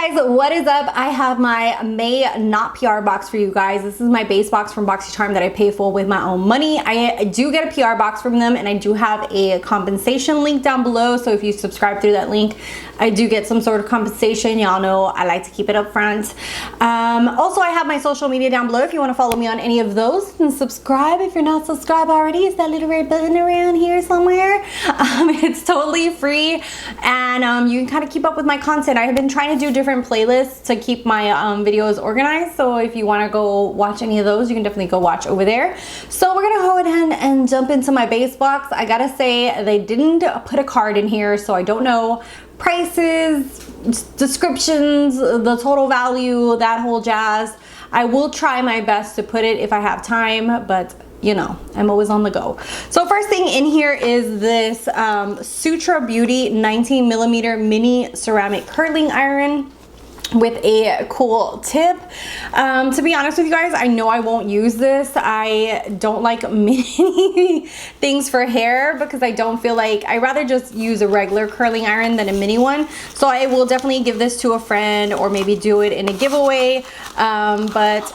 guys, what is up? I have my May Not PR box for you guys. This is my base box from Boxycharm that I pay for with my own money. I do get a PR box from them, and I do have a compensation link down below. So if you subscribe through that link, I do get some sort of compensation. Y'all know I like to keep it up front. Also, I have my social media down below if you want to follow me on any of those, and subscribe if you're not subscribed already. Is that little red button around here somewhere? It's totally free, and you can kind of keep up with my content. I have been trying to do different playlists to keep my videos organized, so if you want to go watch any of those, you can definitely go watch over there. So we're gonna go ahead and jump into my base box. I gotta say, they didn't put a card in here, so I don't know prices, descriptions, the total value, that whole jazz. I will try my best to put it if I have time, but you know, I'm always on the go. So first thing in here is this Sutra Beauty 19mm mini ceramic curling iron with a cool tip. To be honest with you guys, I know I won't use this. I don't like mini things for hair because I don't feel like, I rather just use a regular curling iron than a mini one. So I will definitely give this to a friend or maybe do it in a giveaway. But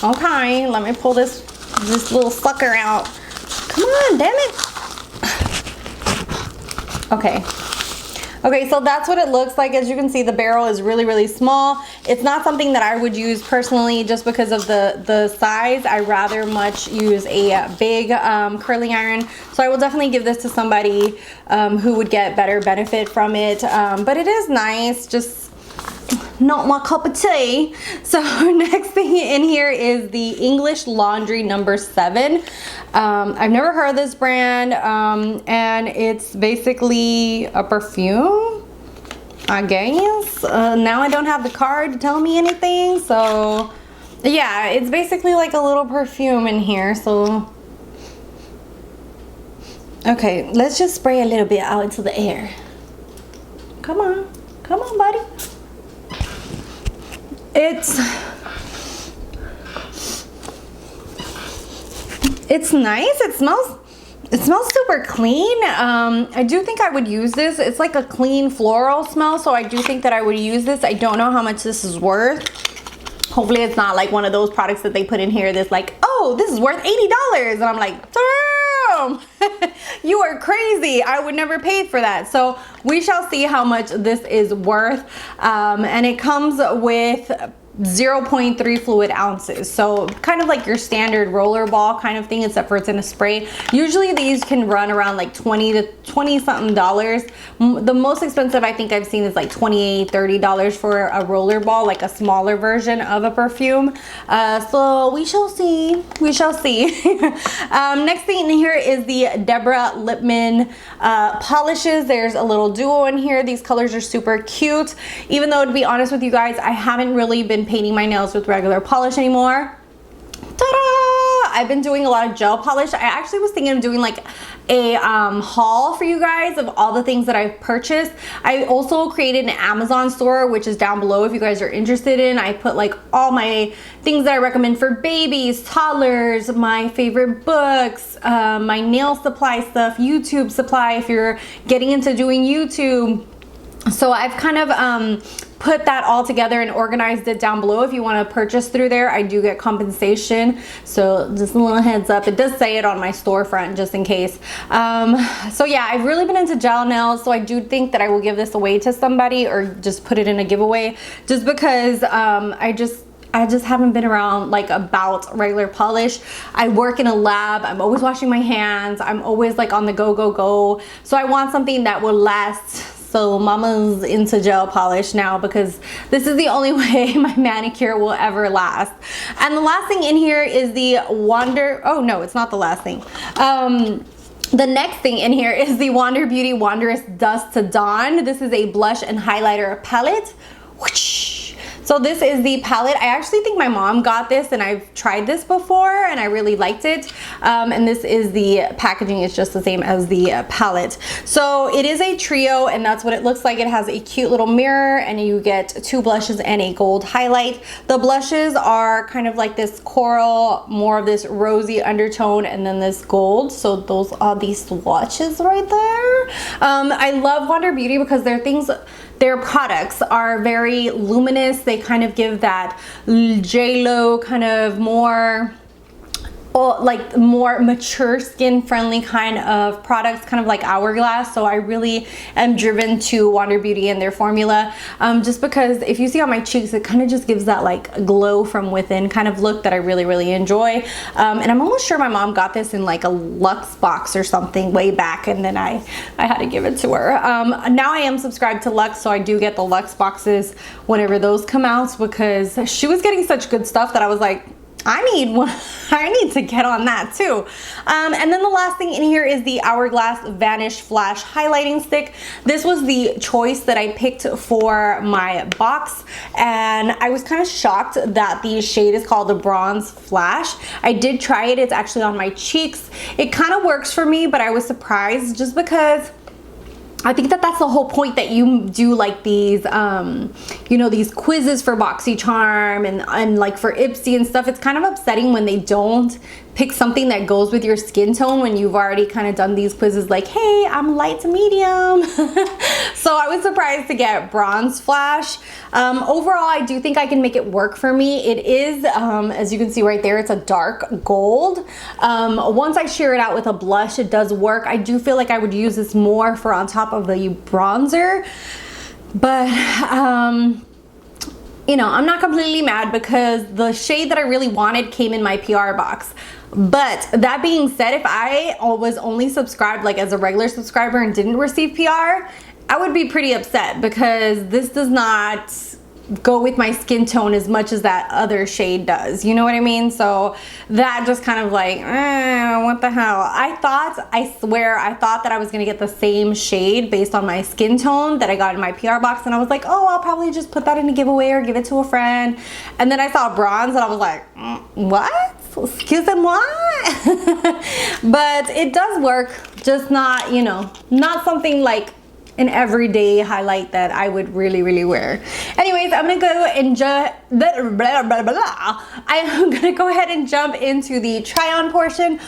okay, let me pull this little sucker out. Come on, damn it. Okay, so that's what it looks like. As you can see, the barrel is really small. It's not something that I would use personally just because of the size. I rather much use a big curling iron. So I will definitely give this to somebody who would get better benefit from it. But it is nice, just not my cup of tea. So next thing in here is the English Laundry No. 7. I've never heard of this brand, and it's basically a perfume, I guess. Now I don't have the card to tell me anything, so yeah, it's basically like a little perfume in here. So okay, let's just spray a little bit out into the air. Come on, buddy. It's nice. It smells super clean. I do think I would use this. It's like a clean floral smell, so I do think that I would use this. I don't know how much this is worth. Hopefully it's not like one of those products that they put in here that's like, oh, this is worth $80, and I'm like, damn. You are crazy. I would never pay for that. So we shall see how much this is worth. And it comes with 0.3 fluid ounces, so kind of like your standard roller ball kind of thing, except for it's in a spray. Usually these can run around like $20 something. The most expensive I think I've seen is like $28, $30 for a roller ball, like a smaller version of a perfume. So we shall see. Next thing in here is the Deborah Lippmann polishes. There's a little duo in here. These colors are super cute, even though, to be honest with you guys, I haven't really been painting my nails with regular polish anymore. Ta-da! I've been doing a lot of gel polish. I actually was thinking of doing like a haul for you guys of all the things that I've purchased. I also created an Amazon store, which is down below if you guys are interested in. I put like all my things that I recommend for babies, toddlers, my favorite books, my nail supply stuff, YouTube supply if you're getting into doing YouTube. So I've kind of put that all together and organized it down below. If you want to purchase through there, I do get compensation. So just a little heads up. It does say it on my storefront just in case. So yeah, I've really been into gel nails. So I do think that I will give this away to somebody or just put it in a giveaway, just because I just haven't been around like about regular polish. I work in a lab. I'm always washing my hands. I'm always like on the go. So I want something that will last. So mama's into gel polish now because this is the only way my manicure will ever last. And the last thing in here is the oh no, it's not the last thing. The next thing in here is the Wander Beauty Wondrous Dusk to Dawn. This is a blush and highlighter palette. Whoosh. So this is the palette. I actually think my mom got this, and I've tried this before and I really liked it. And this is the packaging. It's just the same as the palette. So it is a trio, and that's what it looks like. It has a cute little mirror, and you get 2 blushes and a gold highlight. The blushes are kind of like this coral, more of this rosy undertone, and then this gold. So those are the swatches right there. I love Wander Beauty because their products are very luminous. They kind of give that J-Lo kind of more, like more mature skin friendly kind of products, kind of like Hourglass. So I really am driven to Wander Beauty and their formula, just because if you see on my cheeks, it kind of just gives that like glow from within kind of look that I really enjoy. And I'm almost sure my mom got this in like a Luxe box or something way back, and then I had to give it to her. Now I am subscribed to Luxe, so I do get the Luxe boxes whenever those come out, because she was getting such good stuff that I was like, I need one. I need to get on that too. And then the last thing in here is the Hourglass Vanish Flash Highlighting Stick. This was the choice that I picked for my box, and I was kind of shocked that the shade is called the Bronze Flash. I did try it. It's actually on my cheeks. It kind of works for me, but I was surprised just because I think that that's the whole point, that you do like these, you know, these quizzes for Boxycharm and like for Ipsy and stuff. It's kind of upsetting when they don't pick something that goes with your skin tone when you've already kind of done these quizzes like, hey, I'm light to medium. So I was surprised to get Bronze Flash. Overall, I do think I can make it work for me. It is, as you can see right there, it's a dark gold. Once I sheer it out with a blush, it does work. I do feel like I would use this more for on top of the bronzer, but you know, I'm not completely mad because the shade that I really wanted came in my PR box. But that being said, if I was only subscribed like as a regular subscriber and didn't receive PR, I would be pretty upset, because this does not go with my skin tone as much as that other shade does, you know what I mean? So that just kind of like, what the hell. I swear I thought that I was gonna get the same shade based on my skin tone that I got in my PR box, and I was like, oh, I'll probably just put that in a giveaway or give it to a friend. And then I saw bronze and I was like, what? Excuse me, what? But it does work, just not, you know, not something like an everyday highlight that I would really wear. Anyways, I'm gonna go and I'm gonna go ahead and jump into the try on portion.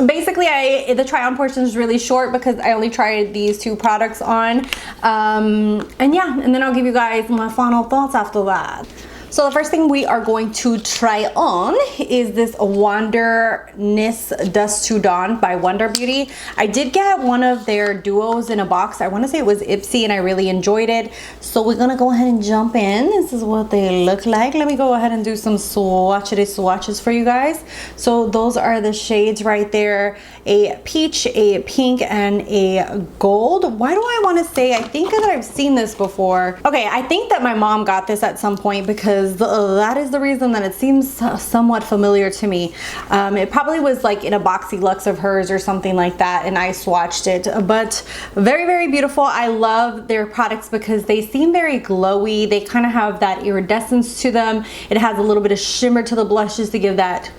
Basically, the try on portion is really short because I only tried these two products on, and yeah, and then I'll give you guys my final thoughts after that. So the first thing we are going to try on is this Wonderness Dusk to Dawn by Wander Beauty. I did get one of their duos in a box. I want to say it was Ipsy, and I really enjoyed it. So we're going to go ahead and jump in. This is what they look like. Let me go ahead and do some swatches for you guys. So those are the shades right there. A peach, a pink, and a gold. Why do I want to say, I think that I've seen this before. Okay, I think that my mom got this at some point, because that is the reason that it seems somewhat familiar to me. It probably was like in a Boxy Luxe of hers or something like that, and I swatched it. But very beautiful. I love their products because they seem very glowy. They kind of have that iridescence to them. It has a little bit of shimmer to the blushes to give that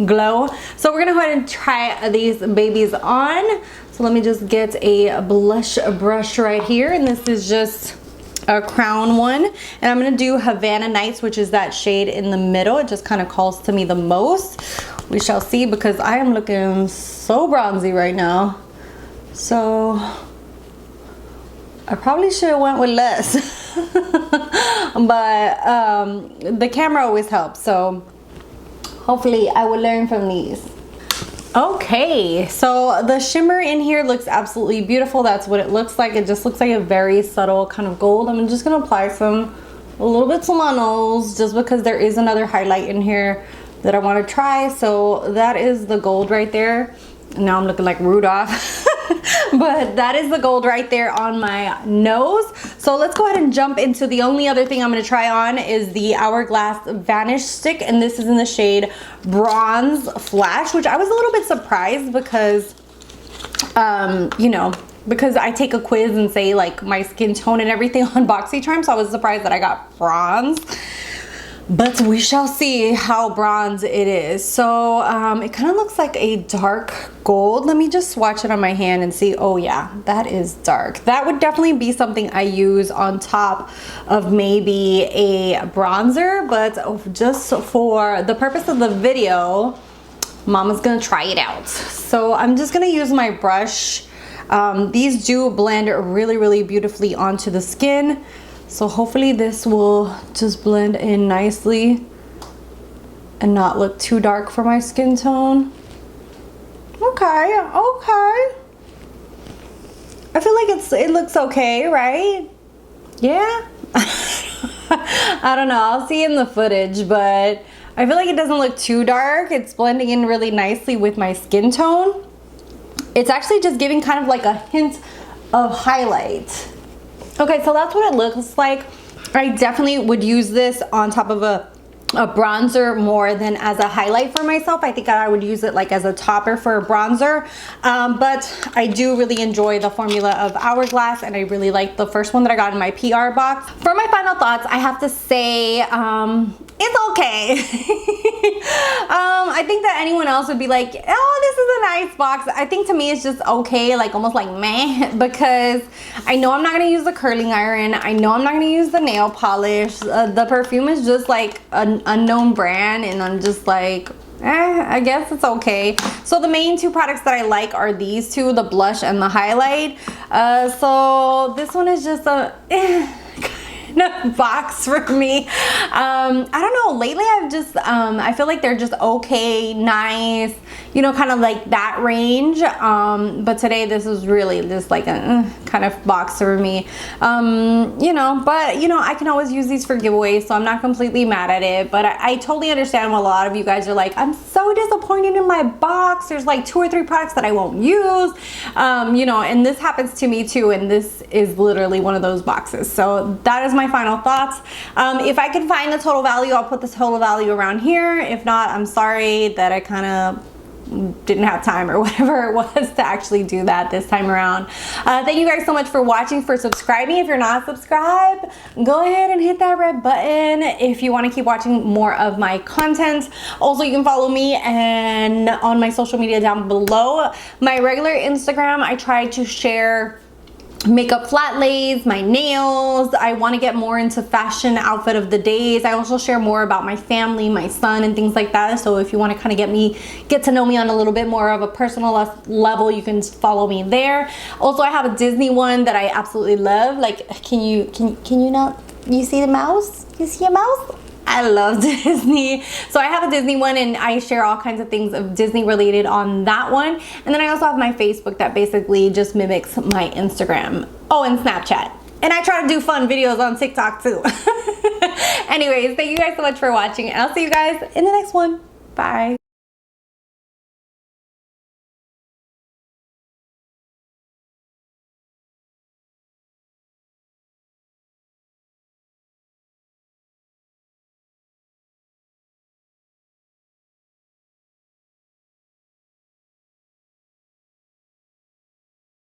glow. So we're gonna go ahead and try these babies on. So let me just get a blush brush right here, and this is just a crown one, and I'm gonna do Havana Nights, which is that shade in the middle. It just kind of calls to me the most. We shall see, because I am looking so bronzy right now. So I probably should have went with less. But the camera always helps, so hopefully I will learn from these. Okay, so the shimmer in here looks absolutely beautiful. That's what it looks like. It just looks like a very subtle kind of gold. I'm just gonna apply a little bit to my nose, just because there is another highlight in here that I want to try. So that is the gold right there. Now I'm looking like Rudolph. But that is the gold right there on my nose. So let's go ahead and jump into the only other thing I'm going to try on is the Hourglass Vanish Stick, and this is in the shade Bronze Flash, which I was a little bit surprised because you know, because I take a quiz and say like my skin tone and everything on Boxycharm, so I was surprised that I got bronze. But we shall see how bronze it is. So it kind of looks like a dark gold. Let me just swatch it on my hand and see. Oh yeah, that is dark. That would definitely be something I use on top of maybe a bronzer, but just for the purpose of the video, Mama's gonna try it out. So I'm just gonna use my brush These do blend really, really beautifully onto the skin. So hopefully this will just blend in nicely and not look too dark for my skin tone. Okay, okay. I feel like it looks okay, right? Yeah? I don't know, I'll see in the footage, but I feel like it doesn't look too dark. It's blending in really nicely with my skin tone. It's actually just giving kind of like a hint of highlight. Okay, so that's what it looks like. I definitely would use this on top of a bronzer more than as a highlight for myself. I think I would use it like as a topper for a bronzer, but I do really enjoy the formula of Hourglass, and I really like the first one that I got in my PR box. For my final thoughts, I have to say it's okay. I think that anyone else would be like, oh, this is a nice box. I think to me it's just okay, like almost like meh, because I know I'm not gonna use the curling iron. I know I'm not gonna use the nail polish. The perfume is just like an unknown brand, and I'm just like, I guess it's okay. So the main two products that I like are these two, the blush and the highlight. So this one is just a box for me. I don't know, lately I've just I feel like they're just okay, nice, you know, kind of like that range, but today this is really just like a kind of box for me, you know, but you know, I can always use these for giveaways, so I'm not completely mad at it. But I totally understand what a lot of you guys are like, I'm so disappointed in my box, there's like 2 or 3 products that I won't use, you know, and this happens to me too, and this is literally one of those boxes. So that is my final thoughts. If I can find the total value, I'll put the total value around here. If not, I'm sorry that I kind of didn't have time or whatever it was to actually do that this time around. Thank you guys so much for watching, for subscribing. If you're not subscribed, go ahead and hit that red button if you want to keep watching more of my content. Also, you can follow me and on my social media down below. My regular Instagram, I try to share makeup flat lays, my nails. I want to get more into fashion outfit of the days. I also share more about my family, my son, and things like that. So if you want to kind of get to know me on a little bit more of a personal level, you can follow me there. Also, I have a Disney one that I absolutely love. Like, can you not, you see the mouse? You see a mouse? I love Disney. So I have a Disney one, and I share all kinds of things of Disney related on that one. And then I also have my Facebook that basically just mimics my Instagram. Oh, and Snapchat. And I try to do fun videos on TikTok too. Anyways, thank you guys so much for watching, and I'll see you guys in the next one. Bye.